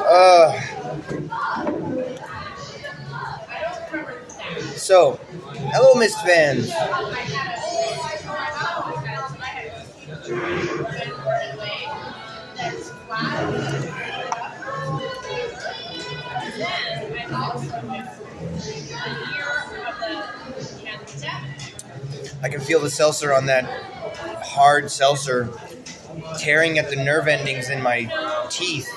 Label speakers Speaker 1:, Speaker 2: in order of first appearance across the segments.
Speaker 1: Uh, so, hello, Myst fans. I can feel the seltzer on that hard seltzer tearing at the nerve endings in my teeth.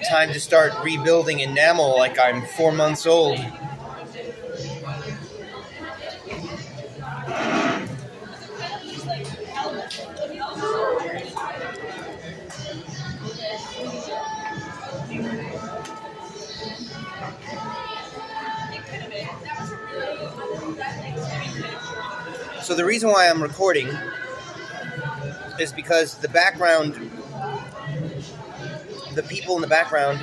Speaker 1: Time to start rebuilding enamel like I'm 4 months old. So the reason why I'm recording is because the people in the background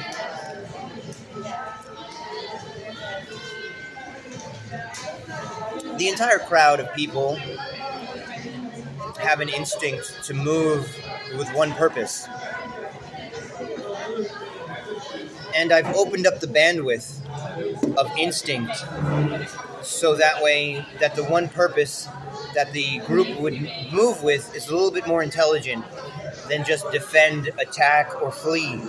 Speaker 1: the entire crowd of people have an instinct to move with one purpose. And I've opened up the bandwidth of instinct so that way that the one purpose that the group would move with is a little bit more intelligent than just defend, attack, or flee.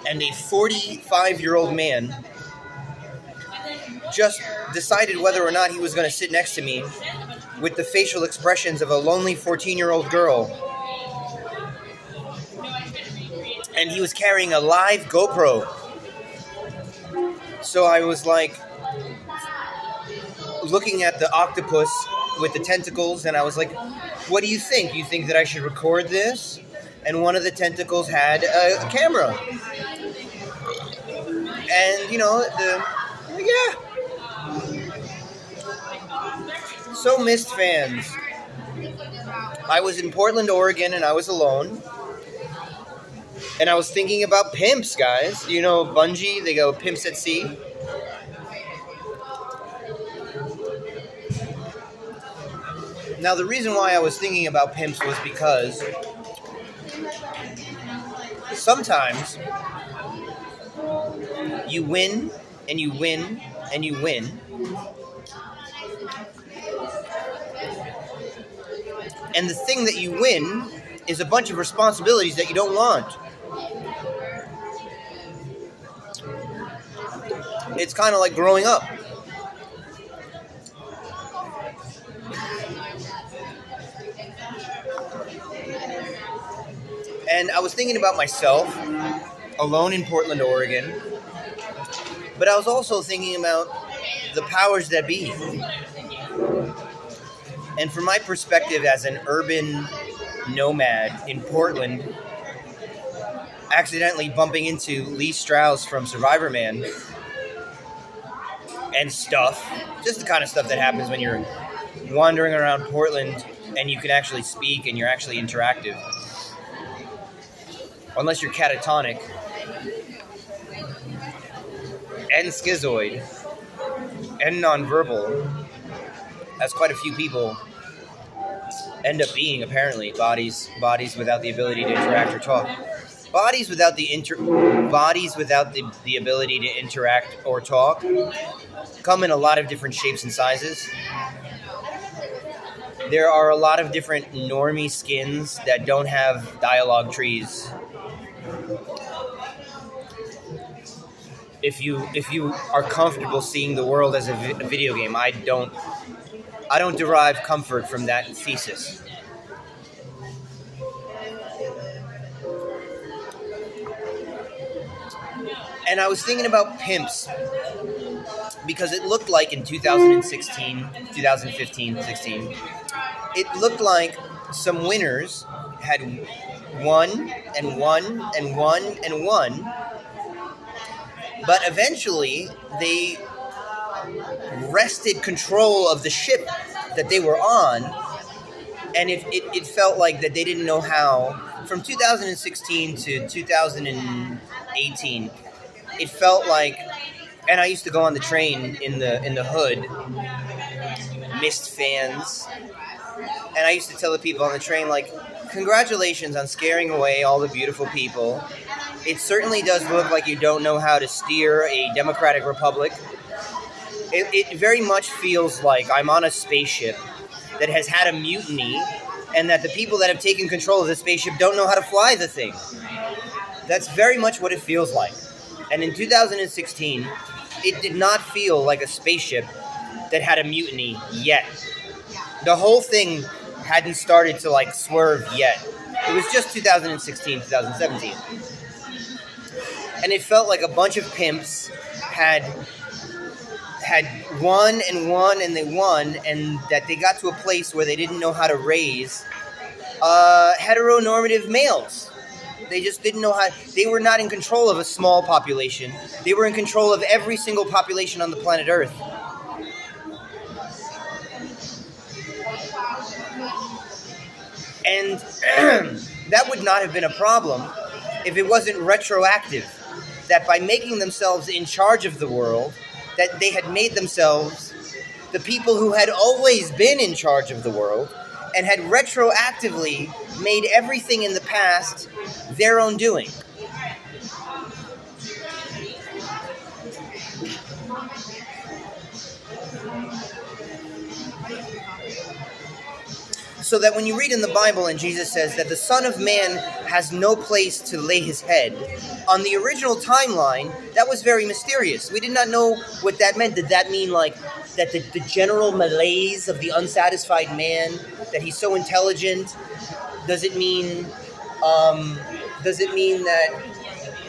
Speaker 1: And a 45-year-old man just decided whether or not he was going to sit next to me with the facial expressions of a lonely 14-year-old girl. And he was carrying a live GoPro. So I was like looking at the octopus with the tentacles, and I was like, what do you think? You think that I should record this? And one of the tentacles had a camera. And, yeah. So, Myst fans, I was in Portland, Oregon, and I was alone. And I was thinking about pimps, guys. You know, Bungie, they go pimps at sea. Now, the reason why I was thinking about pimps was because sometimes you win, and you win, and you win. And the thing that you win is a bunch of responsibilities that you don't want. It's kind of like growing up. And I was thinking about myself, alone in Portland, Oregon. But I was also thinking about the powers that be. And from my perspective as an urban nomad in Portland, accidentally bumping into Lee Strauss from Survivor Man and stuff, just the kind of stuff that happens when you're wandering around Portland and you can actually speak and you're actually interactive. Unless you're catatonic and schizoid and nonverbal, as quite a few people end up being, apparently. Bodies without the ability to interact or talk. Bodies without the ability to interact or talk come in a lot of different shapes and sizes. There are a lot of different normie skins that don't have dialogue trees. If you are comfortable seeing the world as a video game, I don't derive comfort from that thesis. And I was thinking about pimps because it looked like in 2015, 16, it looked like some winners had won and won and won and won, but eventually they wrested control of the ship that they were on And it felt like that they didn't know how. From 2016 to 2018, it felt like, and I used to go on the train in the hood, Myst fans, and I used to tell the people on the train, like, congratulations on scaring away all the beautiful people. It certainly does look like you don't know how to steer a democratic republic. It very much feels like I'm on a spaceship that has had a mutiny, and that the people that have taken control of the spaceship don't know how to fly the thing. That's very much what it feels like. And in 2016, it did not feel like a spaceship that had a mutiny yet. The whole thing hadn't started to like swerve yet. It was just 2016, 2017. And it felt like a bunch of pimps had won and won and they won, and that they got to a place where they didn't know how to raise heteronormative males. They just didn't know how. They were not in control of a small population. They were in control of every single population on the planet Earth. And that would not have been a problem if it wasn't retroactive. That by making themselves in charge of the world, that they had made themselves the people who had always been in charge of the world and had retroactively made everything in the past their own doing. So that when you read in the Bible and Jesus says that the Son of Man has no place to lay his head, on the original timeline, that was very mysterious. We did not know what that meant. Did that mean like that the general malaise of the unsatisfied man, that he's so intelligent? Does it mean that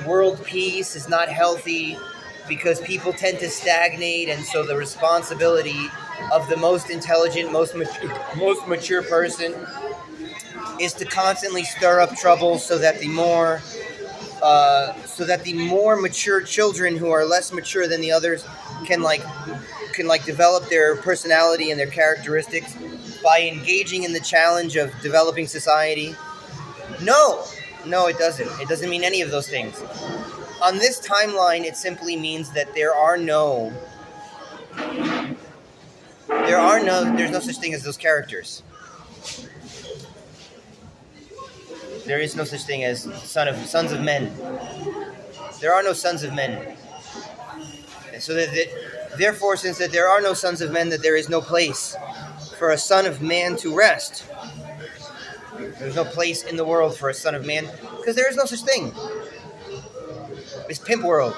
Speaker 1: world peace is not healthy because people tend to stagnate, and so the responsibility of the most intelligent, most mature person is to constantly stir up trouble, so that the more mature children who are less mature than the others can develop their personality and their characteristics by engaging in the challenge of developing society? No, it doesn't. It doesn't mean any of those things. On this timeline, it simply means that there's no such thing as those characters. There is no such thing as sons of men. There are no sons of men. And so therefore, since that there are no sons of men, that there is no place for a son of man to rest. There's no place in the world for a son of man, because there is no such thing. It's pimp world.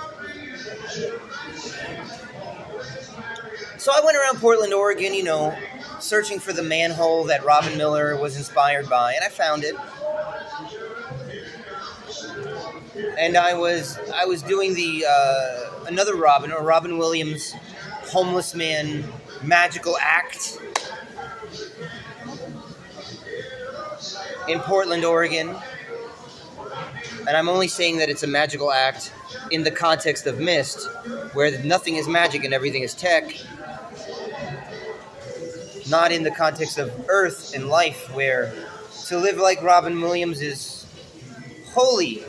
Speaker 1: So I went around Portland, Oregon, searching for the manhole that Robin Miller was inspired by, and I found it. And I was doing the another Robin Williams, homeless man, magical act in Portland, Oregon. And I'm only saying that it's a magical act in the context of Myst, where nothing is magic and everything is tech. Not in the context of Earth and life, where to live like Robin Williams is holy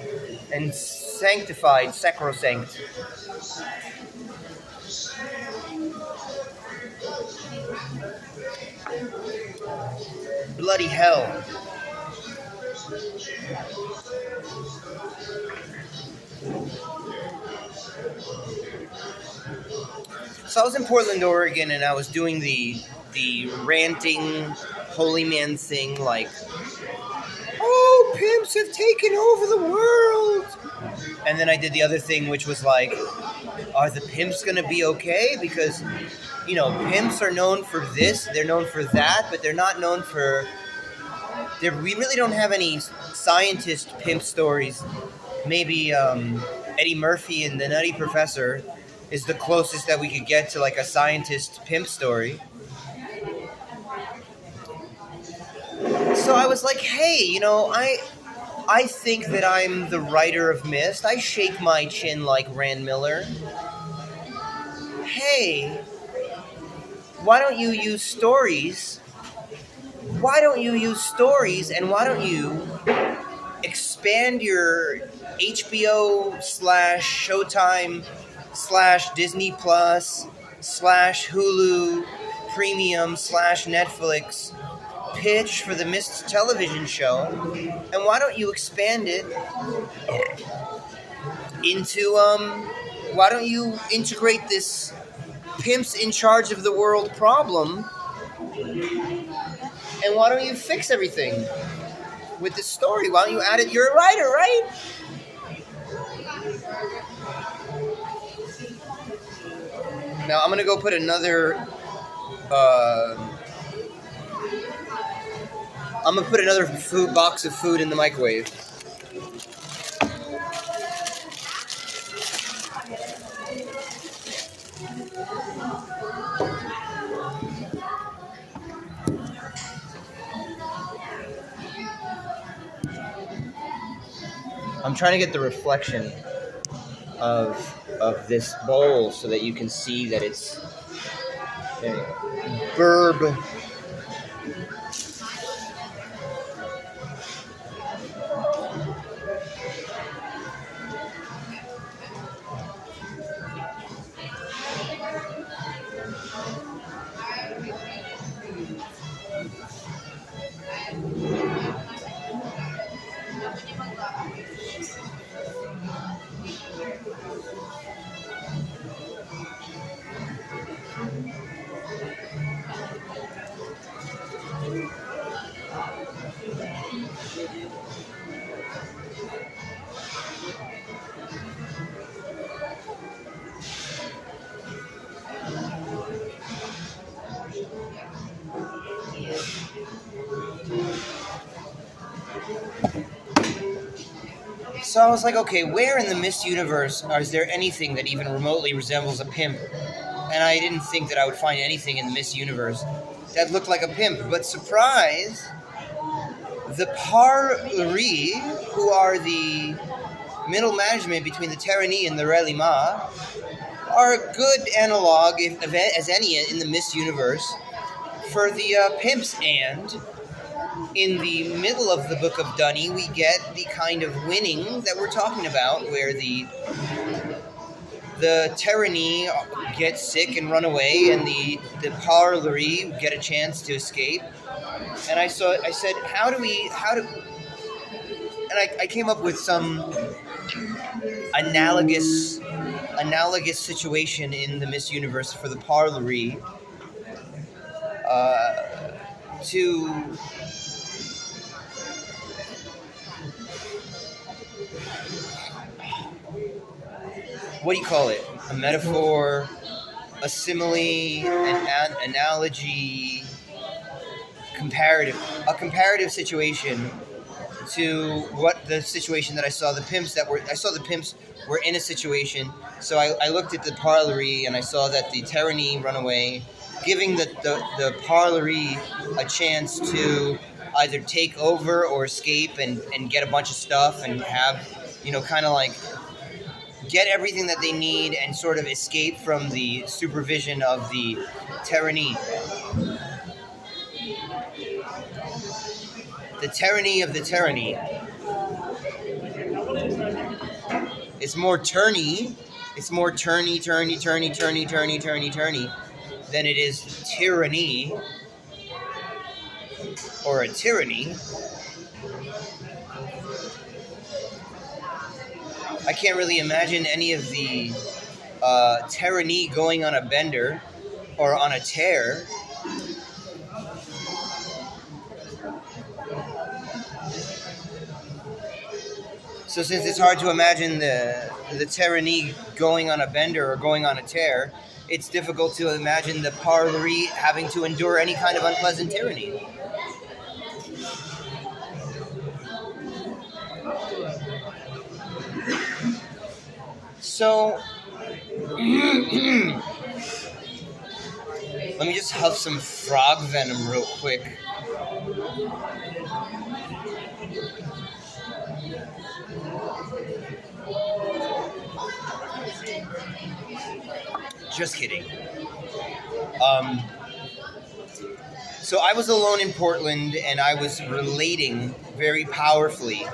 Speaker 1: and sanctified, sacrosanct. Bloody hell. So I was in Portland, Oregon, and I was doing the ranting holy man thing, like, oh, pimps have taken over the world. And then I did the other thing, which was like, are the pimps going to be okay? Because, pimps are known for this, they're known for that, but they're not known for... We really don't have any scientist pimp stories. Maybe Eddie Murphy and the Nutty Professor is the closest that we could get to like a scientist pimp story. So I was like, hey, I think that I'm the writer of Myst. I shake my chin like Rand Miller. Hey, why don't you use stories why don't you use stories, and why don't you expand your HBO slash Showtime slash Disney Plus slash Hulu Premium slash Netflix pitch for the Myst television show, and why don't you expand it into why don't you integrate this pimps in charge of the world problem, and why don't you fix everything with this story? Why don't you add it? You're a writer, right? Now I'm gonna go put another. I'm gonna put another food box of food in the microwave. I'm trying to get the reflection of this bowl so that you can see that it's burb. So I was like, okay, where in the Myst universe is there anything that even remotely resembles a pimp? And I didn't think that I would find anything in the Myst universe that looked like a pimp. But surprise, the Parlerie, who are the middle management between the Tyranny and the Relima, are a good analog, as any, in the Myst universe for the pimps. And in the middle of the Book of Dunny, we get the kind of winning that we're talking about, where the Tyranny get sick and run away, and the Parlerie get a chance to escape. And I said, and I came up with some analogous situation in the Myst universe for the Parlerie to what do you call it? A metaphor, a simile, an analogy, a comparative situation to what the situation that I saw the pimps were in a situation. So I looked at the Parlerie and I saw that the Tyranny run away, giving the Parlerie a chance to either take over or escape and get a bunch of stuff and have, kind of like get everything that they need and sort of escape from the supervision of the Tyranny. The Tyranny of the Tyranny. It's more turny. It's more turny than it is tyranny or a tyranny. I can't really imagine any of the Tyranny going on a bender or on a tear. So since it's hard to imagine the Tyranny going on a bender or going on a tear, it's difficult to imagine the Parlerie having to endure any kind of unpleasant tyranny. So, let me just huff some frog venom real quick. Just kidding. So I was alone in Portland, and I was relating very powerfully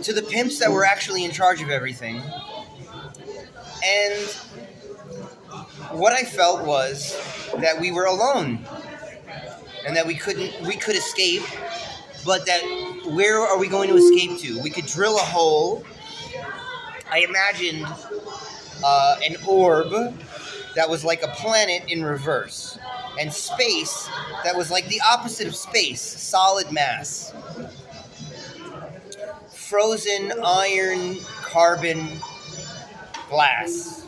Speaker 1: to the pimps that were actually in charge of everything. And what I felt was that we were alone, and that we could escape, but that where are we going to escape to? We could drill a hole. I imagined an orb that was like a planet in reverse, and space that was like the opposite of space, solid mass. Frozen iron, carbon, glass.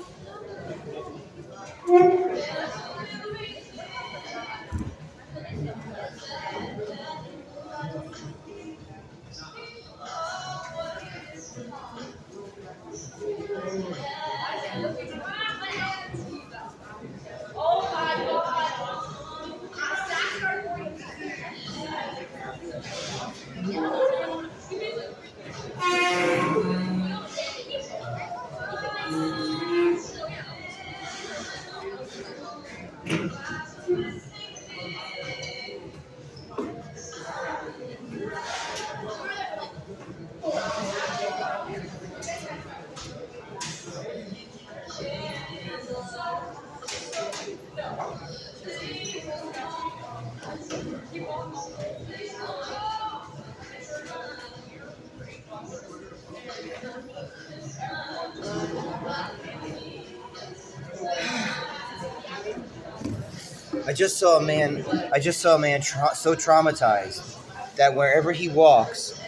Speaker 1: I just saw a man so traumatized that wherever he walks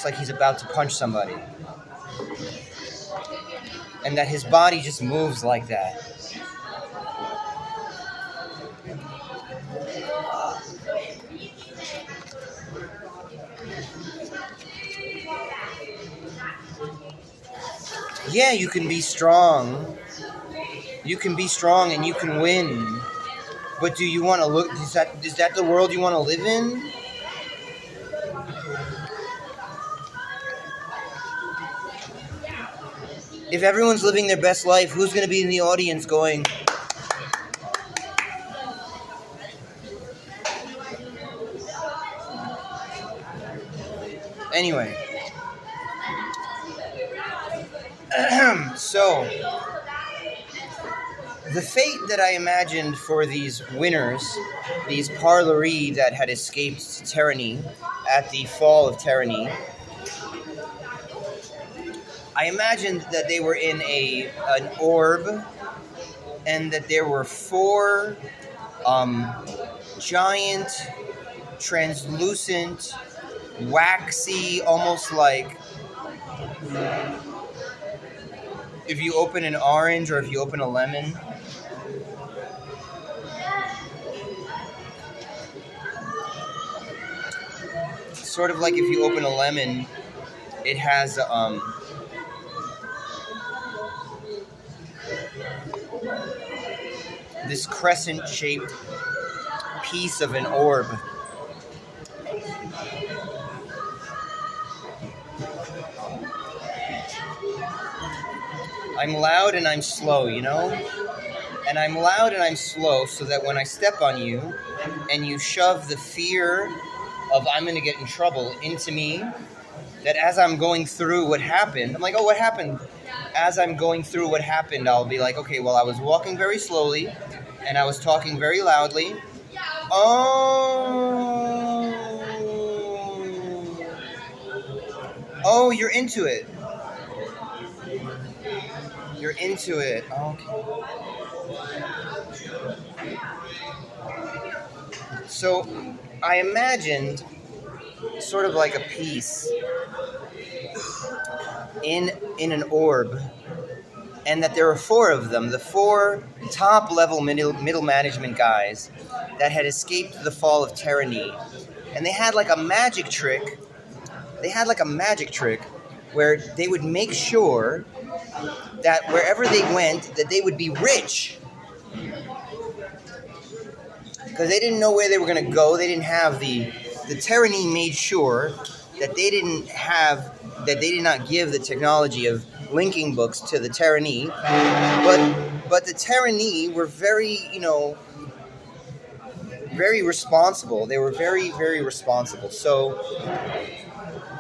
Speaker 1: like he's about to punch somebody, and that his body just moves like that. Yeah, you can be strong. You can be strong and you can win. But do you want to look? Is that the world you want to live in? If everyone's living their best life, who's going to be in the audience going, anyway? So, the fate that I imagined for these winners, these parleries that had escaped tyranny at the fall of tyranny, I imagined that they were in an orb, and that there were four giant, translucent, waxy, almost like if you open an orange or if you open a lemon. Sort of like if you open a lemon, it has this crescent-shaped piece of an orb. I'm loud and I'm slow, you know? And I'm loud and I'm slow so that when I step on you and you shove the fear of I'm going to get in trouble into me, that as I'm going through what happened, I'm like, oh, what happened? As I'm going through what happened, I'll be like, okay, well, I was walking very slowly and I was talking very loudly. Oh, you're into it. You're into it. Okay. So I imagined sort of like a piece in an orb, and that there were four of them, the four top-level middle management guys that had escaped the fall of tyranny. And they had like a magic trick. Where they would make sure that wherever they went, that they would be rich. Because they didn't know where they were going to go. They didn't have the tyranny made sure that they did not give the technology of linking books to the tyranny. But the tyranny were very, very responsible. They were very, very responsible. So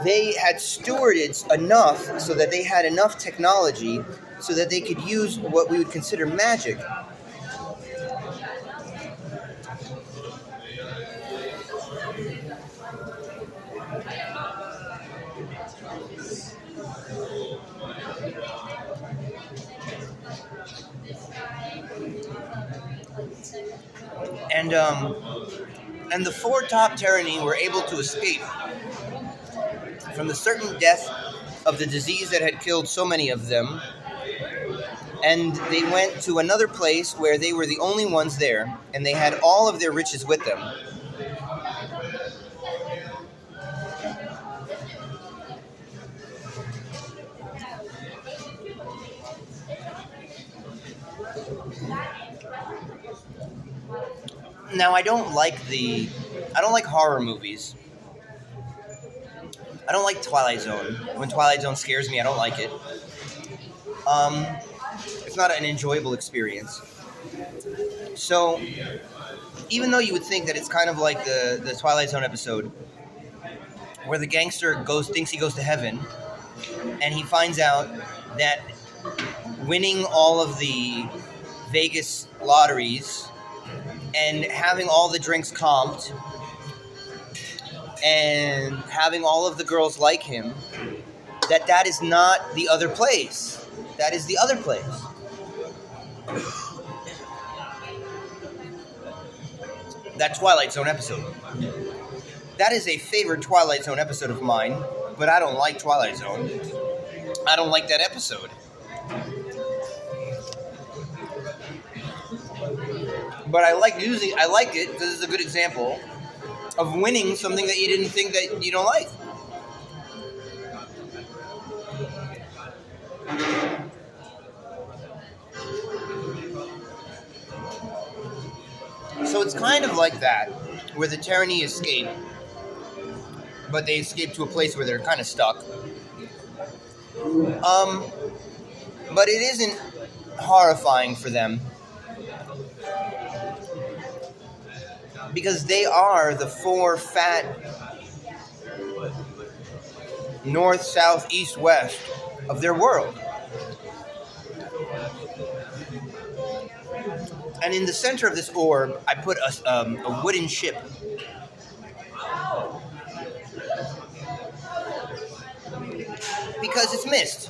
Speaker 1: they had stewarded enough so that they had enough technology so that they could use what we would consider magic. And and the four top Terrani were able to escape from the certain death of the disease that had killed so many of them, and they went to another place where they were the only ones there, and they had all of their riches with them. Now I don't like horror movies. I don't like Twilight Zone. When Twilight Zone scares me, I don't like it. Um, it's not an enjoyable experience. So even though you would think that it's kind of like the Twilight Zone episode where the gangster thinks he goes to heaven, and he finds out that winning all of the Vegas lotteries and having all the drinks comped and having all of the girls like him, that is not the other place. That is the other place. That Twilight Zone episode. That is a favorite Twilight Zone episode of mine, but I don't like Twilight Zone. I don't like that episode. But I like it because it's a good example of winning something that you didn't think that you don't like. So it's kind of like that, where the Terrani escape, but they escape to a place where they're kind of stuck. But it isn't horrifying for them because they are the four fat north, south, east, west of their world. And in the center of this orb, I put a wooden ship. Because it's Myst.